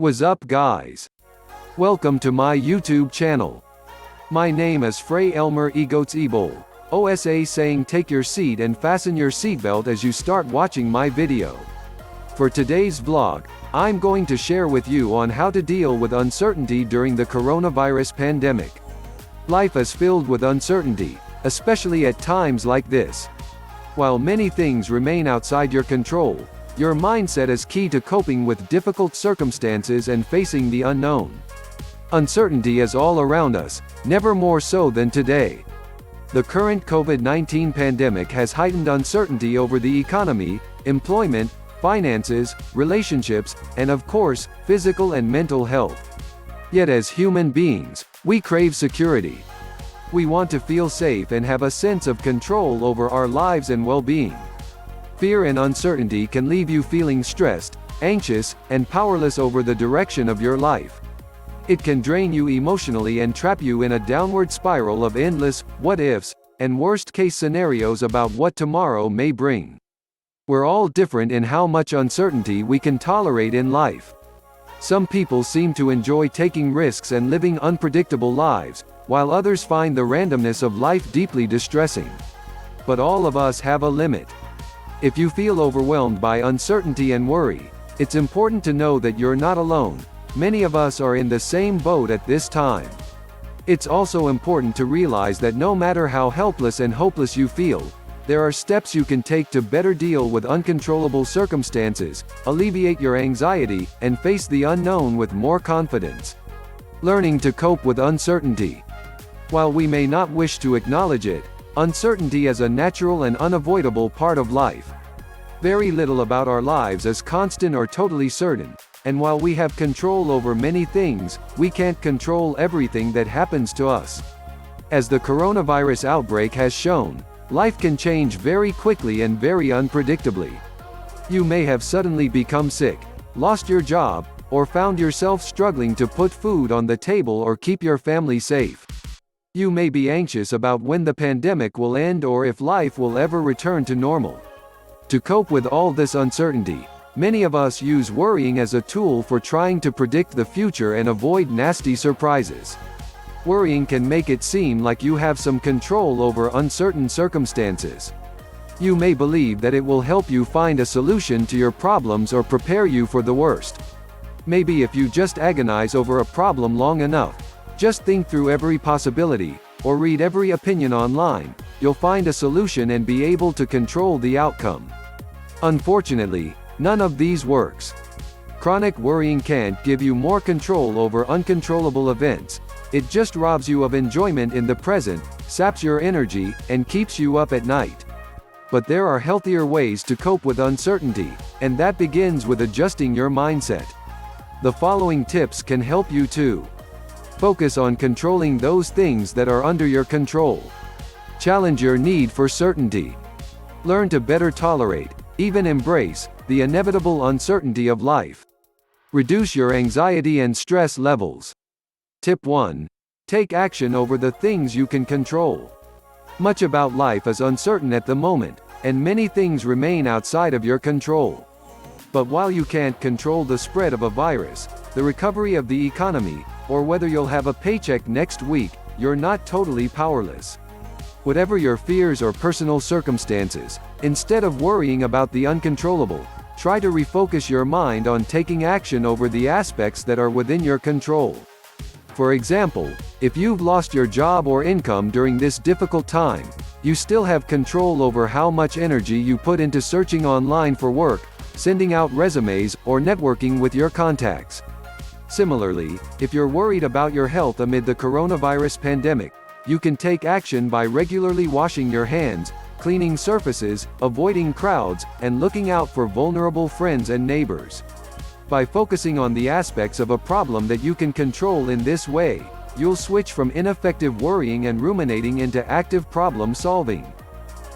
What's up, guys? Welcome to my YouTube channel. My name is Frey Elmer Egots Ebol. OSA saying take your seat and fasten your seatbelt as you start watching my video. For today's vlog, I'm going to share with you on how to deal with uncertainty during the coronavirus pandemic. Life is filled with uncertainty, especially at times like this. While many things remain outside your control, your mindset is key to coping with difficult circumstances and facing the unknown. Uncertainty is all around us, never more so than today. The current COVID-19 pandemic has heightened uncertainty over the economy, employment, finances, relationships, and of course, physical and mental health. Yet as human beings, we crave security. We want to feel safe and have a sense of control over our lives and well-being. Fear and uncertainty can leave you feeling stressed, anxious, and powerless over the direction of your life. It can drain you emotionally and trap you in a downward spiral of endless what-ifs and worst-case scenarios about what tomorrow may bring. We're all different in how much uncertainty we can tolerate in life. Some people seem to enjoy taking risks and living unpredictable lives, while others find the randomness of life deeply distressing. But all of us have a limit. If you feel overwhelmed by uncertainty and worry, it's important to know that you're not alone. Many of us are in the same boat at this time. It's also important to realize that no matter how helpless and hopeless you feel, there are steps you can take to better deal with uncontrollable circumstances, alleviate your anxiety, and face the unknown with more confidence. Learning to cope with uncertainty. While we may not wish to acknowledge it, uncertainty is a natural and unavoidable part of life. Very little about our lives is constant or totally certain, and while we have control over many things, we can't control everything that happens to us. As the coronavirus outbreak has shown, life can change very quickly and very unpredictably. You may have suddenly become sick, lost your job, or found yourself struggling to put food on the table or keep your family safe. You may be anxious about when the pandemic will end or if life will ever return to normal. To cope with all this uncertainty, many of us use worrying as a tool for trying to predict the future and avoid nasty surprises. Worrying can make it seem like you have some control over uncertain circumstances. You may believe that it will help you find a solution to your problems or prepare you for the worst. Maybe if you just agonize over a problem long enough, just think through every possibility, or read every opinion online, you'll find a solution and be able to control the outcome. Unfortunately, none of these works. Chronic worrying can't give you more control over uncontrollable events. It just robs you of enjoyment in the present, saps your energy, and keeps you up at night. But there are healthier ways to cope with uncertainty, and that begins with adjusting your mindset. The following tips can help you too. Focus on controlling those things that are under your control. Challenge your need for certainty. Learn to better tolerate, even embrace, the inevitable uncertainty of life. Reduce your anxiety and stress levels. Tip 1. Take action over the things you can control. Much about life is uncertain at the moment, and many things remain outside of your control. But while you can't control the spread of a virus, the recovery of the economy, or whether you'll have a paycheck next week, you're not totally powerless. Whatever your fears or personal circumstances, instead of worrying about the uncontrollable, try to refocus your mind on taking action over the aspects that are within your control. For example, if you've lost your job or income during this difficult time, you still have control over how much energy you put into searching online for work, sending out resumes, or networking with your contacts. Similarly, if you're worried about your health amid the coronavirus pandemic, you can take action by regularly washing your hands, cleaning surfaces, avoiding crowds, and looking out for vulnerable friends and neighbors. By focusing on the aspects of a problem that you can control in this way, you'll switch from ineffective worrying and ruminating into active problem solving.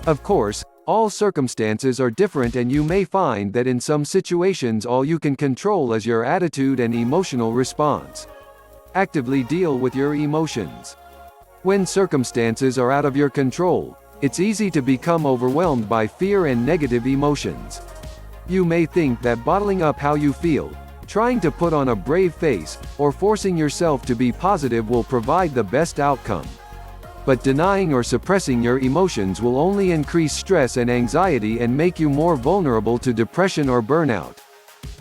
Of course, all circumstances are different, and you may find that in some situations all you can control is your attitude and emotional response. Actively deal with your emotions. When circumstances are out of your control, it's easy to become overwhelmed by fear and negative emotions. You may think that bottling up how you feel, Trying to put on a brave face, or forcing yourself to be positive will provide the best outcome. But denying or suppressing your emotions will only increase stress and anxiety and make you more vulnerable to depression or burnout.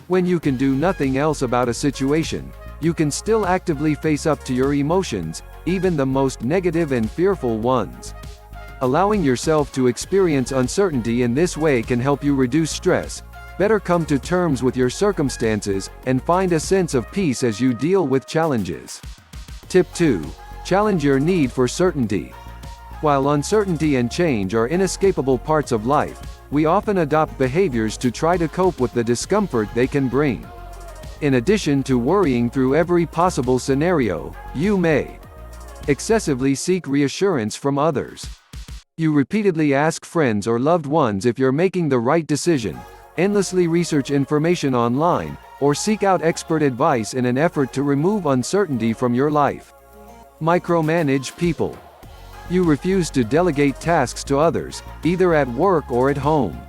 When you can do nothing else about a situation, you can still actively face up to your emotions, even the most negative and fearful ones. Allowing yourself to experience uncertainty in this way can help you reduce stress, better come to terms with your circumstances, and find a sense of peace as you deal with challenges. Tip 2. Challenge your need for certainty. While uncertainty and change are inescapable parts of life, we often adopt behaviors to try to cope with the discomfort they can bring. In addition to worrying through every possible scenario, you may excessively seek reassurance from others. You repeatedly ask friends or loved ones if you're making the right decision, endlessly research information online, or seek out expert advice in an effort to remove uncertainty from your life. Micromanage people. You refuse to delegate tasks to others, either at work or at home.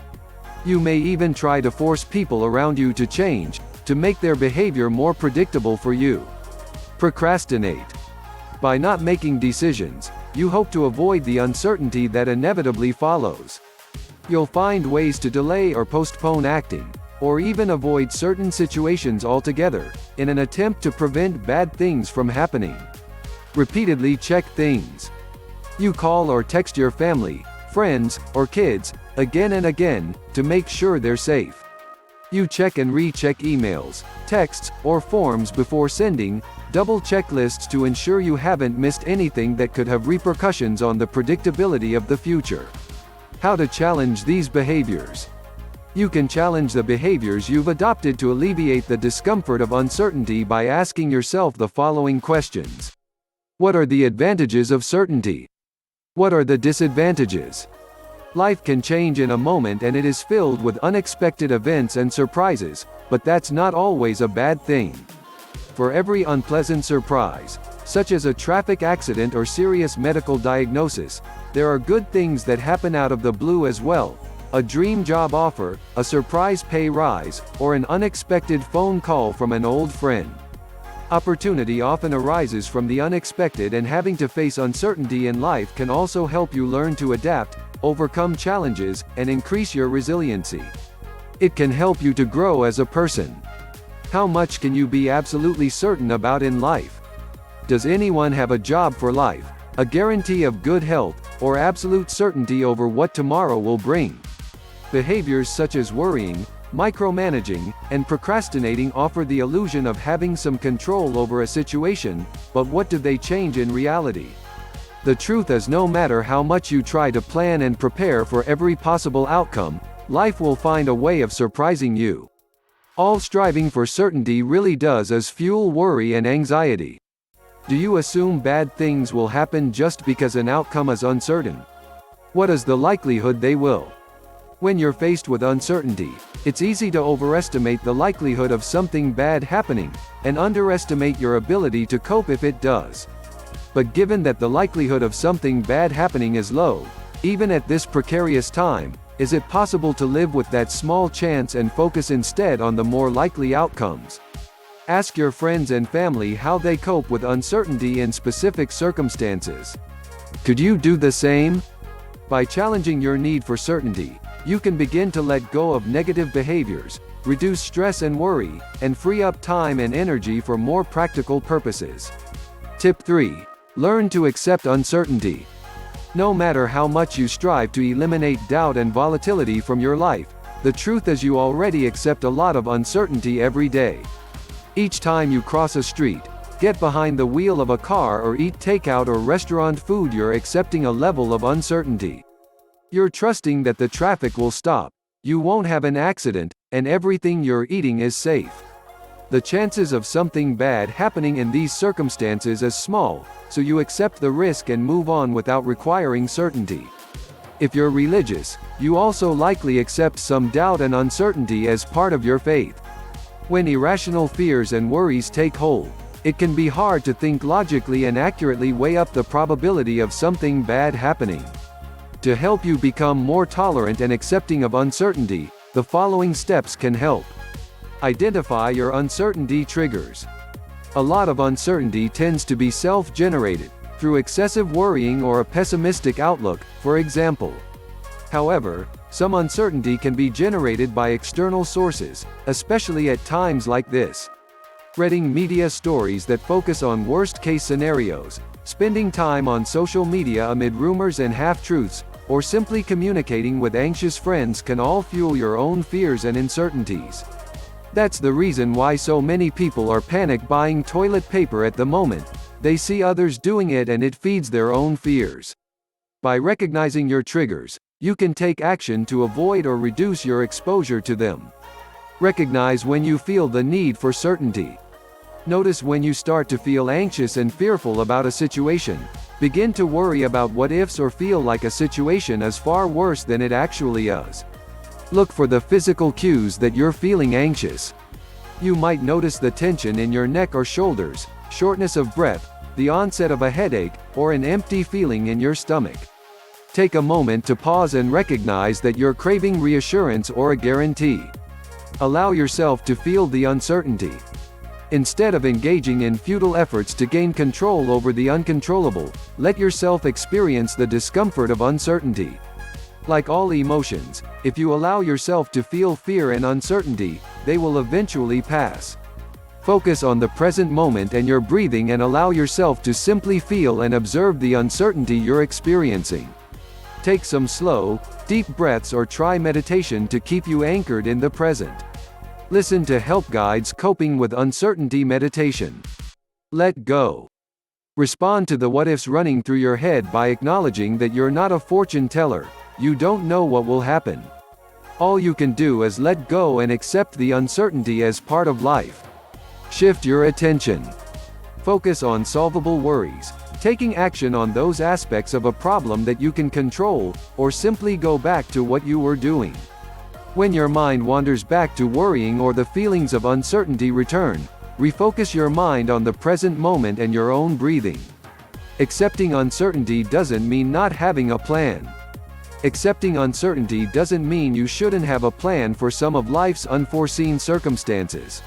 You may even try to force people around you to change, to make their behavior more predictable for you. Procrastinate. By not making decisions, you hope to avoid the uncertainty that inevitably follows. You'll find ways to delay or postpone acting, or even avoid certain situations altogether, in an attempt to prevent bad things from happening. Repeatedly check things. You call or text your family, friends, or kids, again and again, to make sure they're safe. You check and recheck emails, texts, or forms before sending, double checklists to ensure you haven't missed anything that could have repercussions on the predictability of the future. How to challenge these behaviors. You can challenge the behaviors you've adopted to alleviate the discomfort of uncertainty by asking yourself the following questions. What are the advantages of certainty? What are the disadvantages? Life can change in a moment and it is filled with unexpected events and surprises, but that's not always a bad thing. For every unpleasant surprise, such as a traffic accident or serious medical diagnosis, there are good things that happen out of the blue as well. A dream job offer, a surprise pay rise, or an unexpected phone call from an old friend. Opportunity often arises from the unexpected, and having to face uncertainty in life can also help you learn to adapt, overcome challenges, and increase your resiliency. It can help you to grow as a person. How much can you be absolutely certain about in life? Does anyone have a job for life, a guarantee of good health, or absolute certainty over what tomorrow will bring? Behaviors such as worrying, micromanaging, and procrastinating offer the illusion of having some control over a situation, but what do they change in reality? The truth is, no matter how much you try to plan and prepare for every possible outcome, life will find a way of surprising you. All striving for certainty really does is fuel worry and anxiety. Do you assume bad things will happen just because an outcome is uncertain? What is the likelihood they will? When you're faced with uncertainty, it's easy to overestimate the likelihood of something bad happening, and underestimate your ability to cope if it does. But given that the likelihood of something bad happening is low, even at this precarious time, is it possible to live with that small chance and focus instead on the more likely outcomes? Ask your friends and family how they cope with uncertainty in specific circumstances. Could you do the same? By challenging your need for certainty, you can begin to let go of negative behaviors, reduce stress and worry, and free up time and energy for more practical purposes. Tip 3. Learn to accept uncertainty. No matter how much you strive to eliminate doubt and volatility from your life, the truth is you already accept a lot of uncertainty every day. Each time you cross a street, get behind the wheel of a car, or eat takeout or restaurant food, you're accepting a level of uncertainty. You're trusting that the traffic will stop, you won't have an accident, and everything you're eating is safe. The chances of something bad happening in these circumstances is small, so you accept the risk and move on without requiring certainty. If you're religious, you also likely accept some doubt and uncertainty as part of your faith. When irrational fears and worries take hold, it can be hard to think logically and accurately weigh up the probability of something bad happening. To help you become more tolerant and accepting of uncertainty, the following steps can help. Identify your uncertainty triggers. A lot of uncertainty tends to be self-generated, through excessive worrying or a pessimistic outlook, for example. However, some uncertainty can be generated by external sources, especially at times like this. Reading media stories that focus on worst-case scenarios, spending time on social media amid rumors and half-truths, or simply communicating with anxious friends can all fuel your own fears and uncertainties. That's the reason why so many people are panic buying toilet paper at the moment. They see others doing it and it feeds their own fears. By recognizing your triggers, you can take action to avoid or reduce your exposure to them. Recognize when you feel the need for certainty. Notice when you start to feel anxious and fearful about a situation. Begin to worry about what ifs or feel like a situation is far worse than it actually is. Look for the physical cues that you're feeling anxious. You might notice the tension in your neck or shoulders, shortness of breath, the onset of a headache, or an empty feeling in your stomach. Take a moment to pause and recognize that you're craving reassurance or a guarantee. Allow yourself to feel the uncertainty. Instead of engaging in futile efforts to gain control over the uncontrollable, let yourself experience the discomfort of uncertainty. Like all emotions, if you allow yourself to feel fear and uncertainty, they will eventually pass. Focus on the present moment and your breathing and allow yourself to simply feel and observe the uncertainty you're experiencing. Take some slow, deep breaths or try meditation to keep you anchored in the present. Listen to help guides coping with uncertainty meditation. Let go. Respond to the what-ifs running through your head by acknowledging that you're not a fortune teller. You don't know what will happen. All you can do is let go and accept the uncertainty as part of life. Shift your attention. Focus on solvable worries, taking action on those aspects of a problem that you can control, or simply go back to what you were doing. When your mind wanders back to worrying or the feelings of uncertainty return, refocus your mind on the present moment and your own breathing. Accepting uncertainty doesn't mean not having a plan. Accepting uncertainty doesn't mean you shouldn't have a plan for some of life's unforeseen circumstances.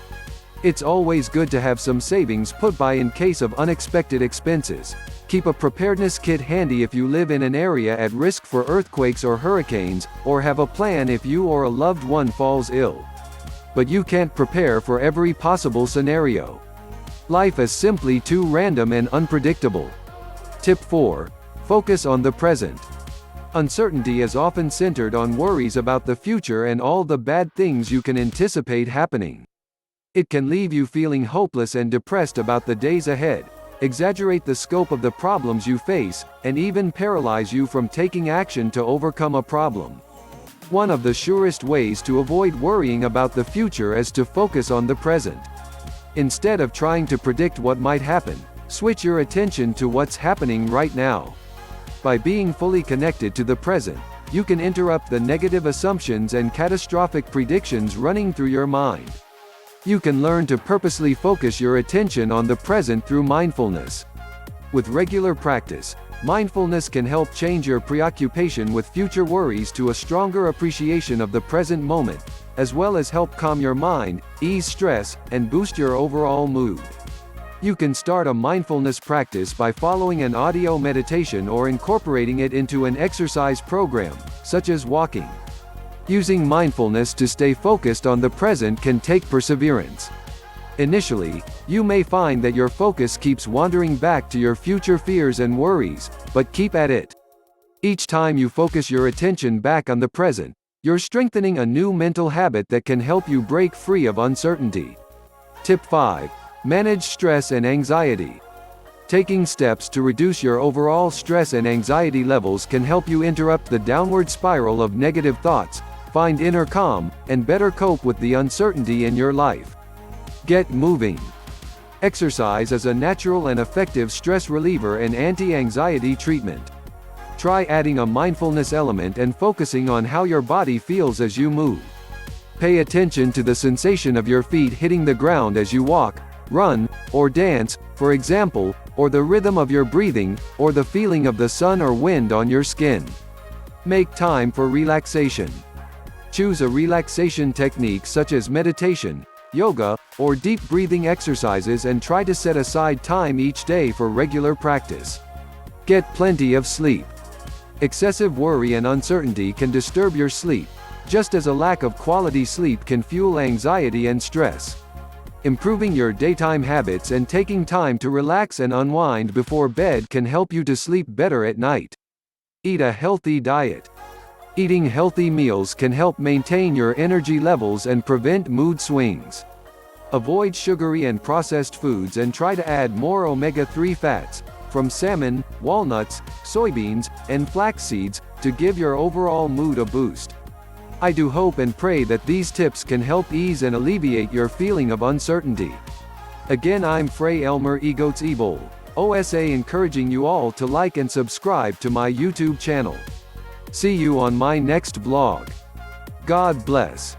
It's always good to have some savings put by in case of unexpected expenses. Keep a preparedness kit handy if you live in an area at risk for earthquakes or hurricanes, or have a plan if you or a loved one falls ill. But you can't prepare for every possible scenario. Life is simply too random and unpredictable. Tip 4. Focus on the present. Uncertainty is often centered on worries about the future and all the bad things you can anticipate happening. It can leave you feeling hopeless and depressed about the days ahead, exaggerate the scope of the problems you face, and even paralyze you from taking action to overcome a problem. One of the surest ways to avoid worrying about the future is to focus on the present. Instead of trying to predict what might happen, switch your attention to what's happening right now. By being fully connected to the present, you can interrupt the negative assumptions and catastrophic predictions running through your mind. You can learn to purposely focus your attention on the present through mindfulness. With regular practice, mindfulness can help change your preoccupation with future worries to a stronger appreciation of the present moment, as well as help calm your mind, ease stress, and boost your overall mood. You can start a mindfulness practice by following an audio meditation or incorporating it into an exercise program, such as walking. Using mindfulness to stay focused on the present can take perseverance. Initially, you may find that your focus keeps wandering back to your future fears and worries, but keep at it. Each time you focus your attention back on the present, you're strengthening a new mental habit that can help you break free of uncertainty. Tip 5. Manage stress and anxiety. Taking steps to reduce your overall stress and anxiety levels can help you interrupt the downward spiral of negative thoughts, find inner calm, and better cope with the uncertainty in your life. Get moving. Exercise is a natural and effective stress reliever and anti-anxiety treatment. Try adding a mindfulness element and focusing on how your body feels as you move. Pay attention to the sensation of your feet hitting the ground as you walk, run, or dance, for example, or the rhythm of your breathing, or the feeling of the sun or wind on your skin. Make time for relaxation. Choose a relaxation technique such as meditation, yoga, or deep breathing exercises and try to set aside time each day for regular practice. Get plenty of sleep. Excessive worry and uncertainty can disturb your sleep, just as a lack of quality sleep can fuel anxiety and stress. Improving your daytime habits and taking time to relax and unwind before bed can help you to sleep better at night. Eat a healthy diet. Eating healthy meals can help maintain your energy levels and prevent mood swings. Avoid sugary and processed foods and try to add more omega-3 fats, from salmon, walnuts, soybeans, and flax seeds, to give your overall mood a boost. I do hope and pray that these tips can help ease and alleviate your feeling of uncertainty. Again, I'm Frey Elmer Egots Ebol, OSA, encouraging you all to like and subscribe to my YouTube channel. See you on my next vlog. God bless.